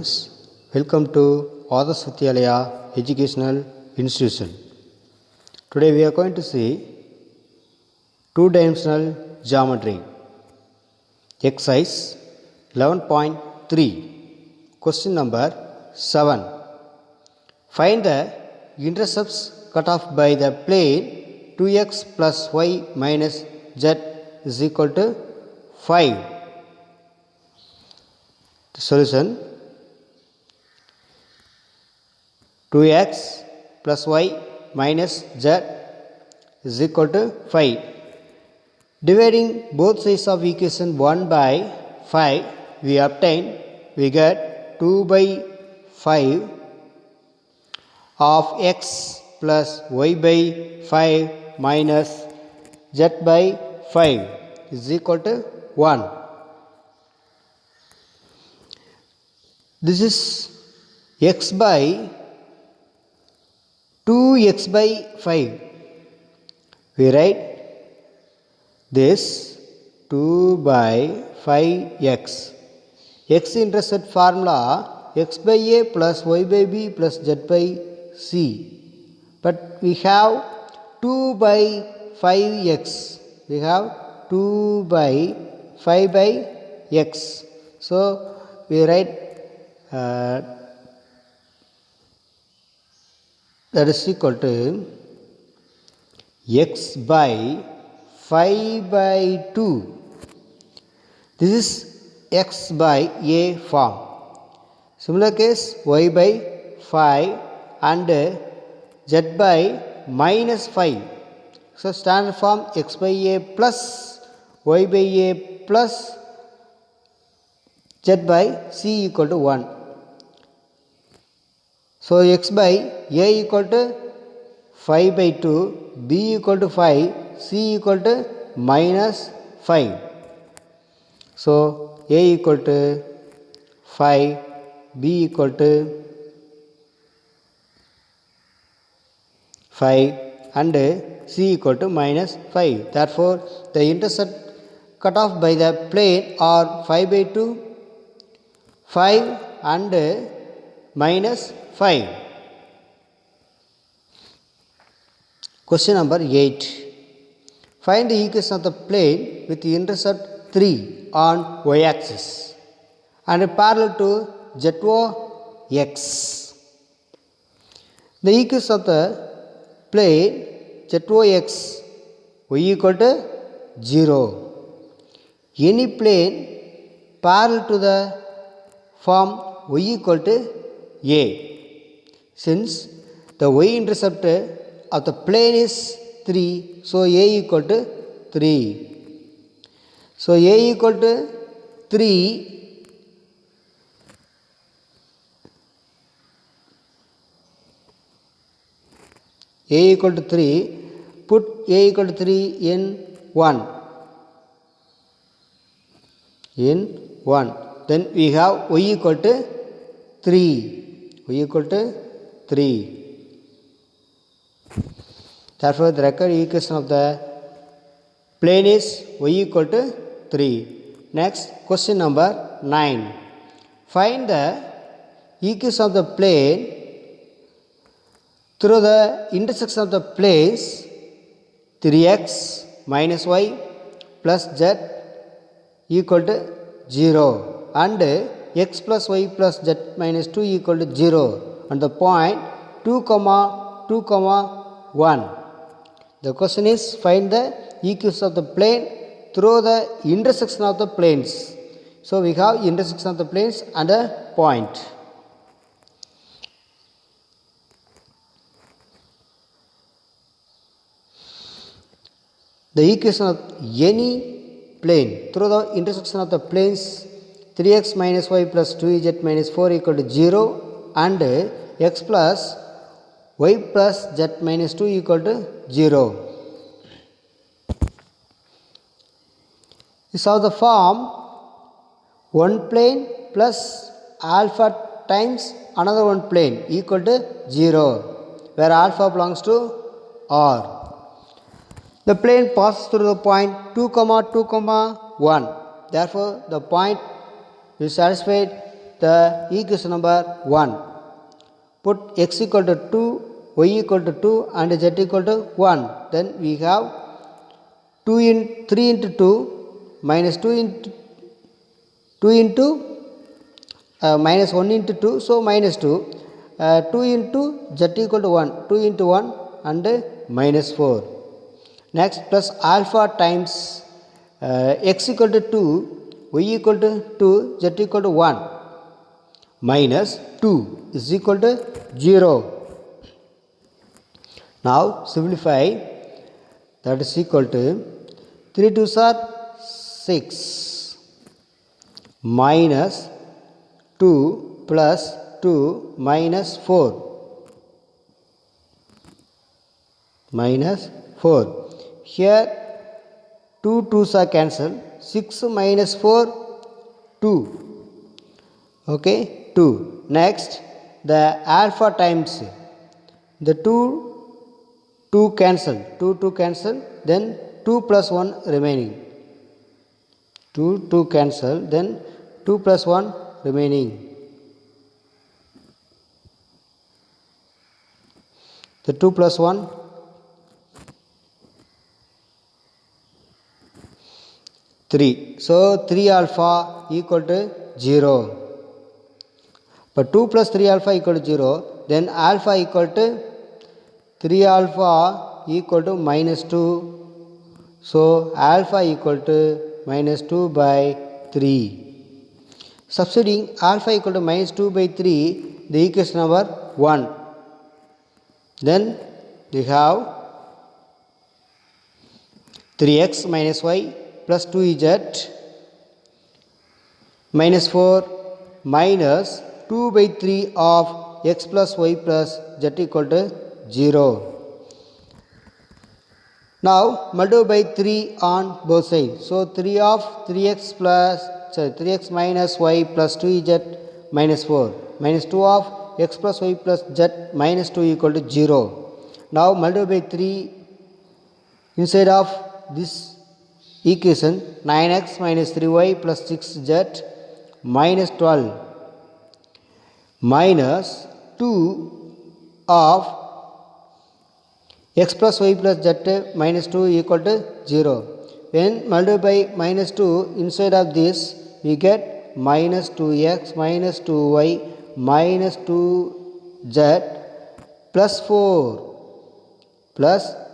students, welcome to Adarsh Vidyalaya Educational Institution. Today we are going to see two-dimensional geometry. Exercise 11.3. Question number 7. Find the intercepts cut off by the plane 2x plus y minus z is equal to 5. The solution: 2x plus y minus z is equal to 5. Dividing both sides of equation 1 by 5, we get 2 by 5 of x plus y by 5 minus z by 5 is equal to 1. This is x by 2x by 5. We write this 2 by 5x. X-intercept formula x by a plus y by b plus z by c. But we have 2 by 5x. We have 2 by 5 by x. So we write that is equal to x by 5 by 2. This is x by a form. Similar case y by 5 and z by minus 5. So standard form x by a plus y by a plus z by c equal to 1. So x by a equal to 5 by 2, b equal to 5, c equal to minus 5. So a equal to 5, b equal to 5 and c equal to minus 5. Therefore, the intercept cut off by the plane are 5 by 2, 5 and minus 5. Question number 8. Find the equation of the plane with the intercept 3 on y-axis and parallel to ZOX. The equation of the plane ZOX y equal to 0. Any plane parallel to the form y equal to a. Since the y-intercept of the plane is 3, so a equal to 3. So a equal to 3, a equal to 3, put a equal to 3 in 1. In 1. Then we have y equal to 3. Y equal to 3. Therefore, the required equation of the plane is y equal to 3. Next, question number 9. Find the equation of the plane through the intersection of the planes 3x minus y plus z equal to 0 and x plus y plus z minus 2 equal to 0 and the point 2 comma 2 comma 1. The question is find the equation of the plane through the intersection of the planes. So we have intersection of the planes and a point. The equation of any plane through the intersection of the planes 3x minus y plus 2z minus 4 equal to 0 and x plus y plus z minus 2 equal to 0. Is of the form one plane plus alpha times another one plane equal to 0, where alpha belongs to R. The plane passes through the point 2 comma 2 comma 1. Therefore, the point is satisfied the equation number 1. Put x equal to 2, y equal to 2 and z equal to 1. Then we have 3 into 2 minus 2 into minus 1 into 2, so minus 2. 2 into z equal to 1, 2 into 1 and minus 4. Next, plus alpha times x equal to 2, y equal to 2, z equal to 1, minus 2 is equal to 0. Now simplify, that is equal to 3 2s are 6 minus 2 plus 2 minus 4 minus 4. Here 2 2s are cancelled. 6 minus 4, 2. Okay, 2. Next, the alpha times the 2 cancel, 2 cancel, then 2 plus 1 remaining. 2 cancel, then 2 plus 1 remaining. The 2 plus 1, 3. So 3 alpha equal to 0. But 2 plus 3 alpha equal to 0, then alpha equal to 3 alpha equal to minus 2. So alpha equal to minus 2 by 3. Substituting alpha equal to minus 2 by 3, the equation number 1. Then we have 3x minus y plus 2z minus 4 minus 2 by 3 of x plus y plus z equal to 0. Now multiply by 3 on both sides. So 3 of 3x minus y plus 2z minus 4 minus 2 of x plus y plus z minus 2 equal to 0. Now multiply by 3 inside of this equation, 9x minus 3y plus 6z minus 12 minus 2 of x plus y plus z minus 2 equal to 0. When multiplied by minus 2 inside of this, we get minus 2x minus 2y minus 2z plus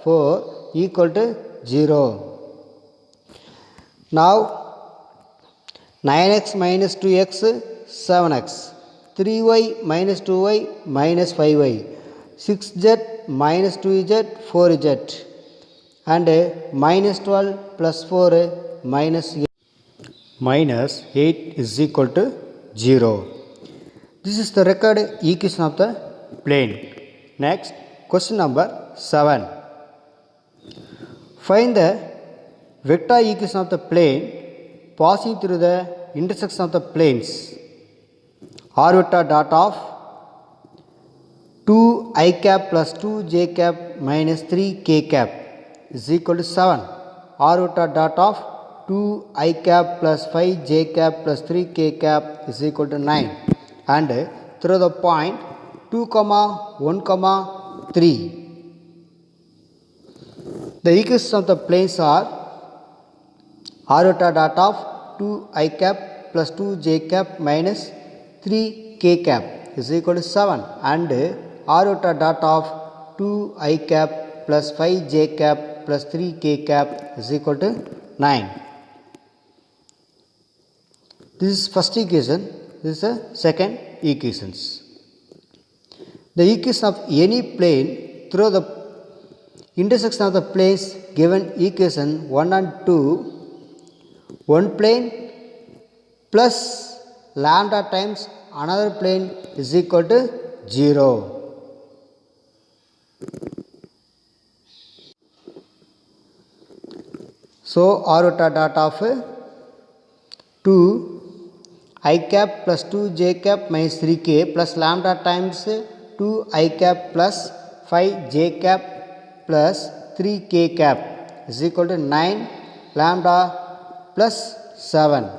4 equal to 0. Now 9x minus 2x 7x, 3y minus 2y minus 5y, 6z minus 2z 4z and minus 12 plus 4 minus 8 is equal to 0. This is the record equation of the plane. Next, question number 7. Find the vector equation of the plane passing through the intersection of the planes. R vector dot of 2 I cap plus 2 j cap minus 3 k cap is equal to 7. R vector dot of 2 I cap plus 5 j cap plus 3 k cap is equal to 9. And through the point 2, 1, 3. The equations of the planes are R vector dot of 2 I cap plus 2 j cap minus 3 k cap is equal to 7 and R vector dot of 2 I cap plus 5 j cap plus 3 k cap is equal to 9. This is first equation, this is the second equations. The equation of any plane through the intersection of the planes given equation 1 and 2, one plane plus lambda times another plane is equal to 0. So R vector dot of 2 I cap plus 2 j cap minus 3 k plus lambda times 2 I cap plus 5 j cap plus 3 k cap is equal to 9 lambda plus 7.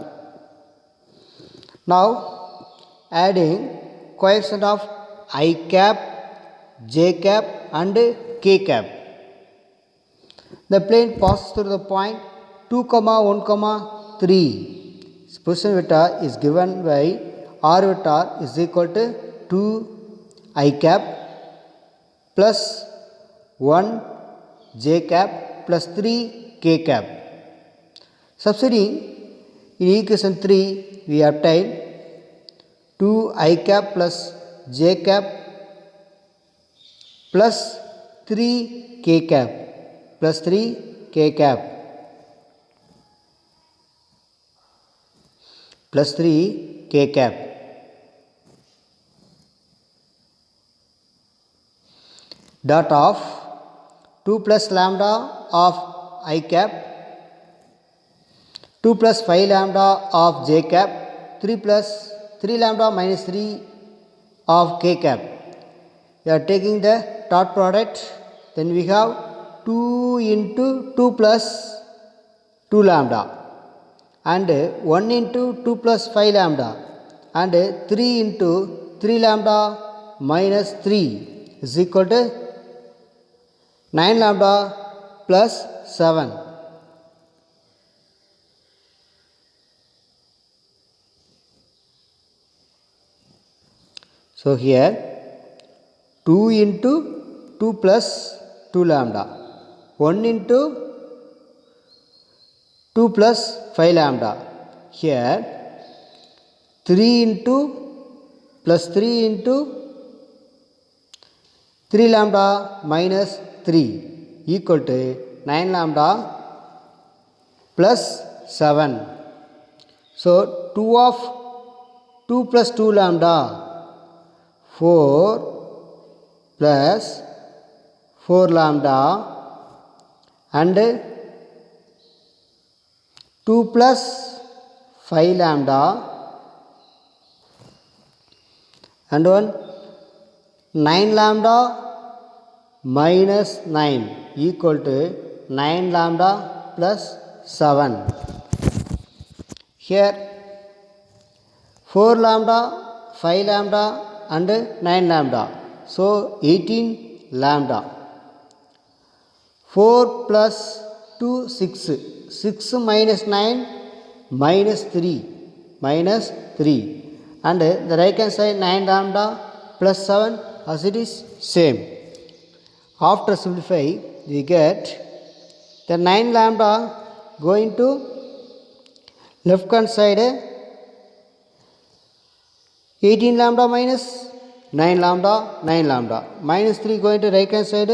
Now adding coefficient of I cap, j cap and k cap. The plane passes through the point 2, 1, 3. Position vector is given by r vector is equal to 2 I cap plus 1 j cap plus 3 k cap. Substituting in equation 3 we obtain 2 I cap plus j cap plus 3 k cap plus 3 k cap plus 3 k cap. Dot of 2 plus lambda of I cap, 2 plus 5 lambda of j cap, 3 plus 3 lambda minus 3 of k cap. We are taking the dot product, then we have 2 into 2 plus 2 lambda and 1 into 2 plus 5 lambda and 3 into 3 lambda minus 3 is equal to 9 lambda plus 7. So here 2 into 2 plus 2 lambda, 1 into 2 plus 5 lambda. Here 3 into plus 3 into 3 lambda minus 3 equal to 9 lambda plus 7. So 2 of 2 plus 2 lambda, 4 plus 4 lambda and 2 plus 5 lambda and 9 lambda minus 9 equal to 9 lambda plus 7. Here 4 lambda, 5 lambda and 9 lambda. So 18 lambda. 4 plus 2, 6. 6 minus 9 minus 3. Minus 3. And the right hand side 9 lambda plus 7 as it is same. After simplify we get the 9 lambda going to left hand side 18 lambda minus 9 lambda, 9 lambda. Minus 3 going to right hand side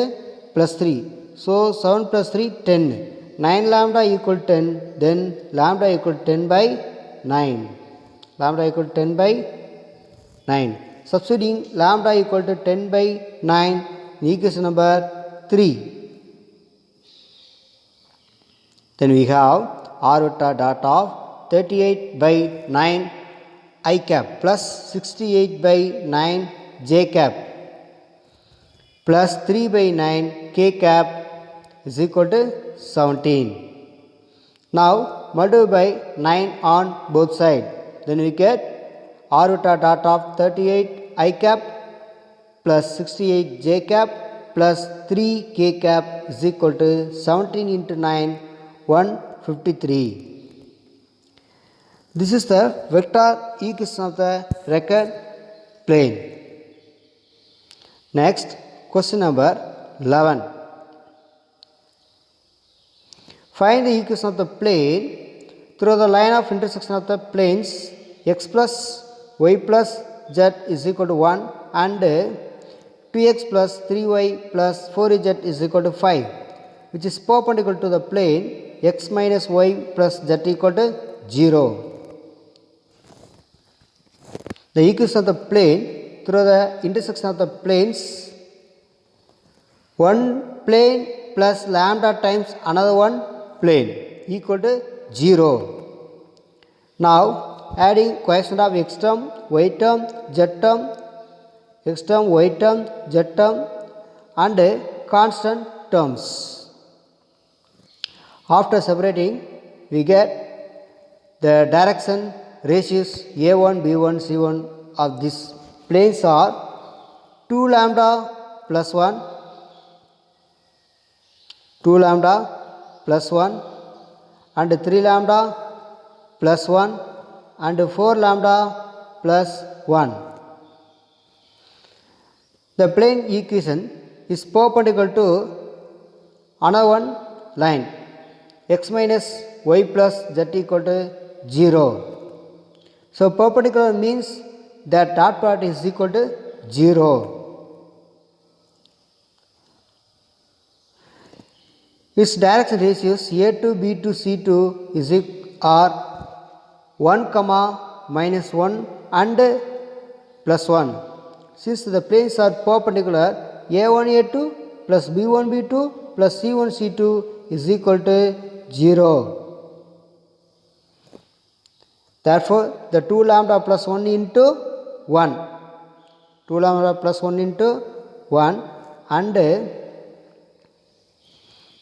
plus 3. So 7 plus 3, 10. 9 lambda equal 10, then lambda equal 10 by 9. Lambda equal 10 by 9. Substituting lambda equal to 10 by 9 in equation number 3. Then we have r vector dot of 38 by 9 I cap plus 68 by 9 j cap plus 3 by 9 k cap is equal to 17. Now multiply by 9 on both sides. Then we get r vector dot of 38 I cap plus 68 j cap plus 3 k cap is equal to 17 into 9, 153. This is the vector equation of the record plane. Next, question number 11. Find the equation of the plane through the line of intersection of the planes x plus y plus z is equal to 1 and 2x plus 3y plus 4z is equal to 5, which is perpendicular to the plane x minus y plus z equal to 0. The equation of the plane through the intersection of the planes, one plane plus lambda times another one plane equal to 0. Now adding coefficient of x term, y term, z term, x term, y term, z term and constant terms. After separating we get the direction ratios a1, b1, c1 of these planes are 2 lambda plus 1, 2 lambda plus 1 and 3 lambda plus 1 and 4 lambda plus 1. The plane equation is perpendicular to another one line x minus y plus z equal to 0. So perpendicular means that dot product is equal to 0. Its direction ratios a to b to c to is are 1 comma minus 1 and plus 1. Since the planes are perpendicular, a1 a2 plus b1 b2 plus c1 c2 is equal to 0. Therefore, the 2 lambda plus 1 into 1, 2 lambda plus 1 into 1 and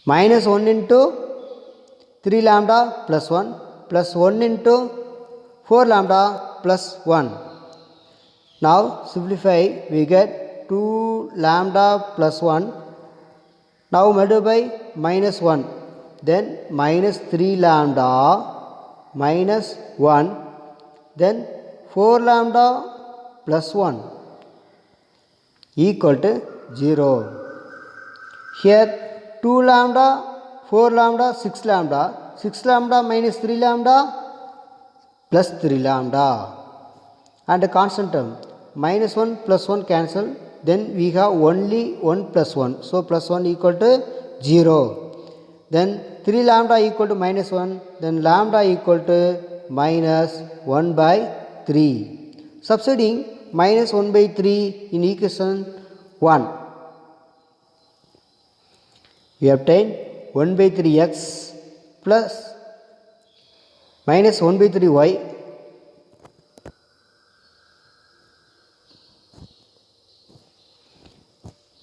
minus 1 into 3 lambda plus 1 plus 1 into 4 lambda plus 1. Now simplify, we get 2 lambda plus 1. Now multiply by minus 1, then minus 3 lambda minus 1, then 4 lambda plus 1 equal to 0. Here 2 lambda, 4 lambda, 6 lambda, 6 lambda minus 3 lambda plus 3 lambda and a constant term minus 1 plus 1 cancel, then we have only 1 plus 1, so plus 1 equal to 0. Then 3 lambda equal to minus 1, then lambda equal to minus 1 by 3. Substituting minus 1 by 3 in equation 1, we obtain 1 by 3x plus minus 1 by 3y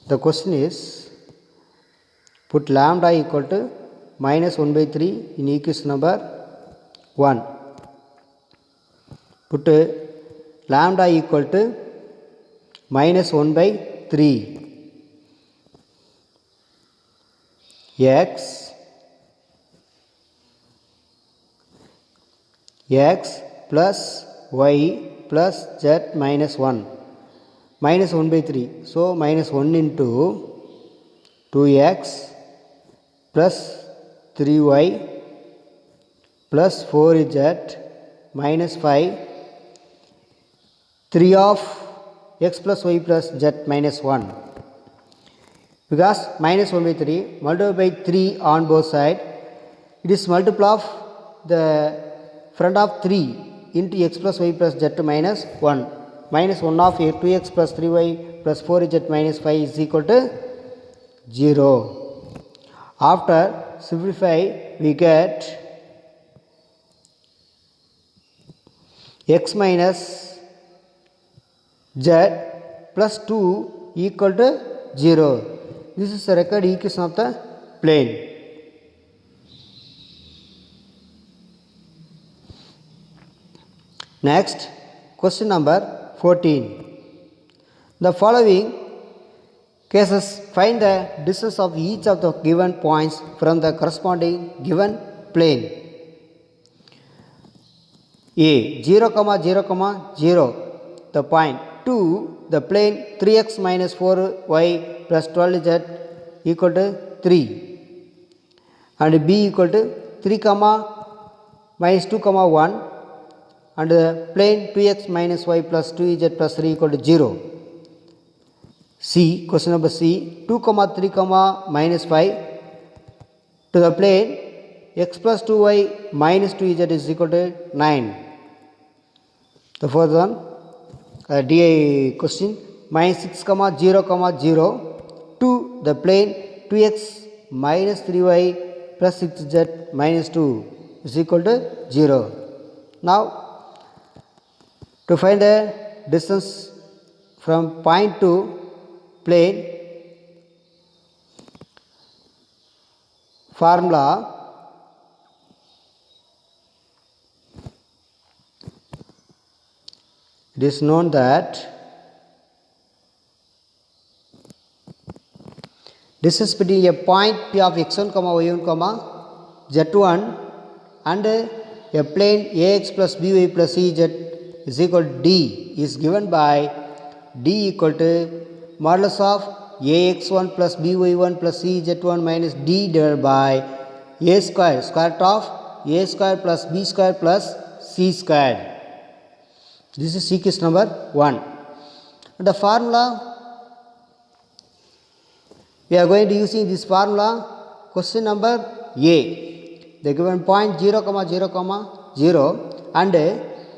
The question is, put lambda equal to minus 1 by 3 in equation number 1. Put lambda equal to minus 1 by 3. X plus y plus z minus 1. Minus 1 by 3. So minus 1 into 2x plus 3y plus 4z minus 5. 3 of x plus y plus z minus 1. Because minus 1 by 3 multiplied by 3 on both sides, it is multiple of the front of 3 into x plus y plus z minus 1. Minus 1 of 2x plus 3y plus 4z minus 5 is equal to 0. After simplify, we get x minus z plus 2 equal to 0. This is the required equation of the plane. Next, question number 14. The following cases, find the distance of each of the given points from the corresponding given plane. A 0, 0, 0, the point. 2, the plane 3x minus 4y plus 12z equal to 3 and B equal to 3, minus 2, 1 and the plane 2x minus y plus 2z plus 3 equal to 0. C, question number C, 2, 3, minus 5 to the plane x plus 2y minus 2z is equal to 9. The fourth one, DI question, minus 6, 0, 0 to the plane 2x minus 3y plus 6z minus 2 is equal to 0. Now, to find the distance from point to plane, formula it is known that distance between a point P of x1, y1, z1 and a plane ax plus by plus ez is equal to d is given by d equal to modulus of ax1 plus by1 plus ez1 minus d divided by a square, square root of a square plus b square plus c square. This is case number 1. The formula, we are going to using this formula. Question number A. The given point 0, 0, 0 and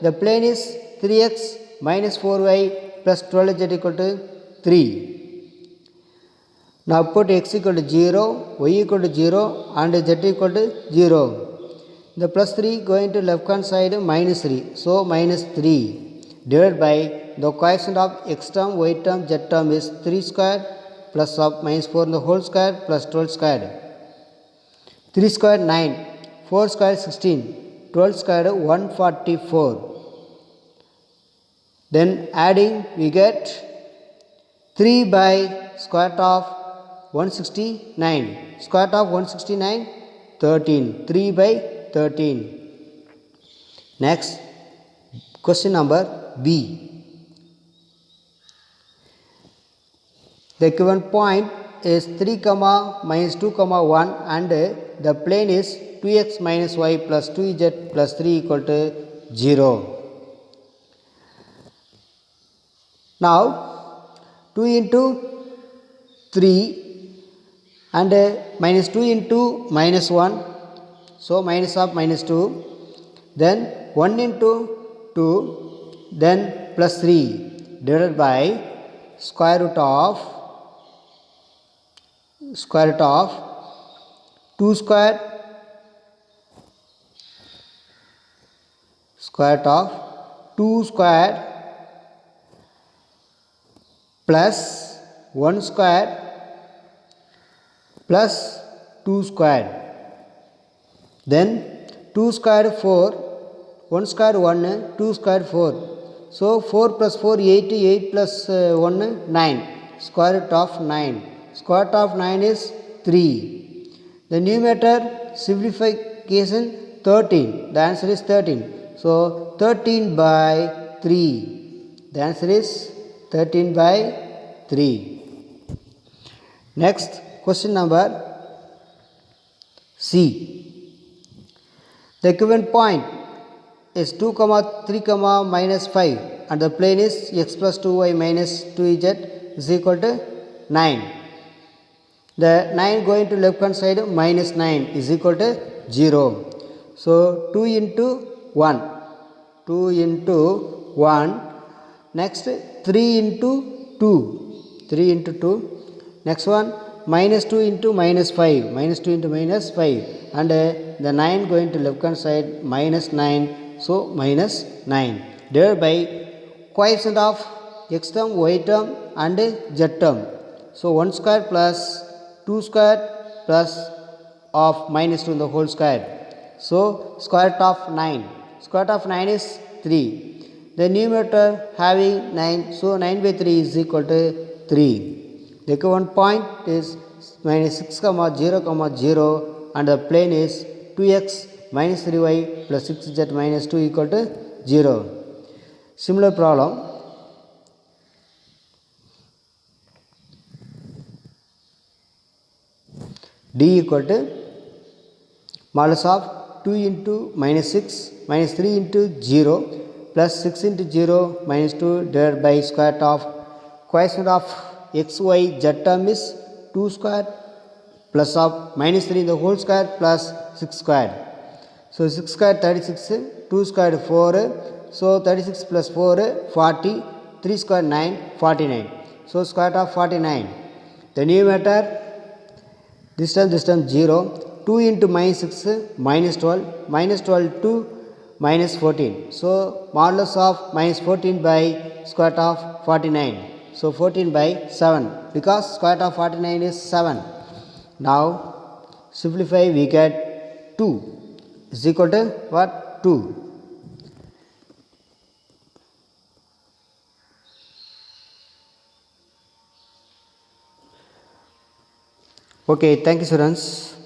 the plane is 3x minus 4y plus 12z equal to 3. Now put x equal to 0, y equal to 0 and z equal to 0. The plus 3 going to left hand side minus 3. So minus 3 divided by the coefficient of x term, y term, z term is 3 square plus of minus 4 in the whole square plus 12 square. 3 square 9, 4 square 16, 12 square 144. Then adding we get 3 by square root of 169. Square root of 169, 13. 3 by 13. Next, question number B. The given point is 3, minus 2, 1 and the plane is 2x minus y plus 2z plus 3 equal to 0. Now 2 into 3 and minus 2 into minus 1, so minus of minus 2, then 1 into 2, then plus 3 divided by square root of 2 square plus 1 square plus 2 square. Then 2 square 4, 1 square 1, 2 square 4. So 4 plus 4 8, 8 plus 1 9, square root of 9. Square root of 9 is 3. The numerator simplification 13. The answer is 13. So 13 by 3. The answer is 13 by 3. Next, question number C. The given point is 2, 3, minus 5 and the plane is x plus 2y minus 2z is equal to 9. The 9 going to left hand side minus 9 is equal to 0. So 2 into 1. 2 into 1. Next 3 into 2. 3 into 2. Next one minus 2 into minus 5. Minus 2 into minus 5. And the 9 going to left hand side minus 9. So minus 9. Divided by coefficient of x term, y term and z term. So 1 square plus 2 square plus of minus 2 in the whole square. So square root of 9. Square root of 9 is 3. The numerator having 9. So 9 by 3 is equal to 3. The given point is minus 6, 0, 0 and the plane is 2x minus 3y plus 6z minus 2 equal to 0. Similar problem. D equal to modulus of 2 into minus 6 minus 3 into 0 plus 6 into 0 minus 2 divided by square root of coefficient of x, y, z term is 2 square plus of minus 3 in the whole square plus 6 square. So 6 square 36, 2 square 4, so 36 plus 4 40, 3 square 9, 49. So square root of 49. The numerator this term 0, 2 into minus 6 minus 12, minus 12 to minus 14. So modulus of minus 14 by square root of 49. So 14 by 7 because square root of 49 is 7. Now simplify, we get 2 is equal to what? 2. Okay, thank you students.